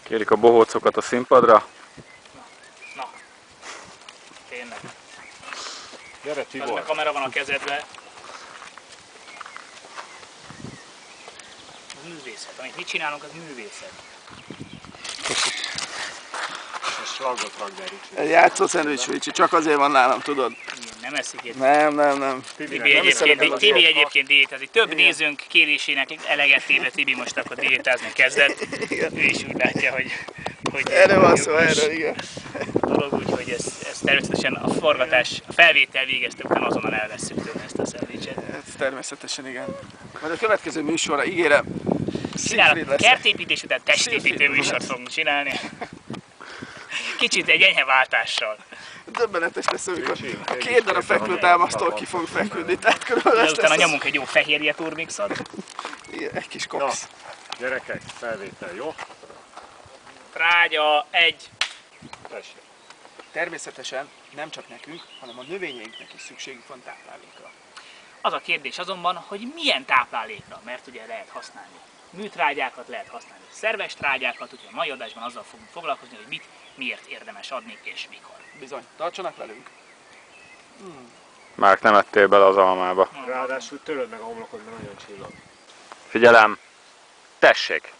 Kérik a bohócokat a színpadra. Na. Tényleg. Gyere Az Tibor! a kamera van a kezedbe. Ez művészet. Amit mit csinálunk, az művészet. És slagot rakd el, Ricsi. Egy játszó szendvics, Ricsi, csak azért van nálam, tudod? Igen, nem eszik itt. Nem. Tibi egyébként diétázik. Több nézőnk kérésének eleget téve Tibi most akkor diétázni kezdett. Ő is úgy látja, hogy Erről van szó, erről, igen. dolog, úgyhogy ez természetesen a forgatás, a felvétel végezte után azonnal elvesszük tőle ezt a szendvicset. Ez természetesen igen. Majd a következő műsorra ígérem, Csinálok kertépítés után testépítő műsort fogunk csinálni. Kicsit egy enyhe váltással. Döbbenetes lesz, amikor a 2 darab fekvőtámasztól ki fog feküdni, tehát körülbelül De utána nyomunk egy jó fehérje turmixot. Igen, egy kis Na, koksz. gyerekek, felvétel, jó? Trágya, egy. Tessék. Természetesen nem csak nekünk, hanem a növényeinknek is szükségük van táplálékra. Az a kérdés azonban, hogy milyen táplálékra, mert ugye lehet használni műtrágyákat, lehet használni szerves trágyákat, úgyhogy a mai adásban azzal fogunk foglalkozni, hogy mit, miért érdemes adni és mikor. Bizony, tartsanak velünk! Márk, nem ettél bele az almába. Ráadásul töröd meg a homlokod, mert nagyon csillag. Figyelem! Tessék!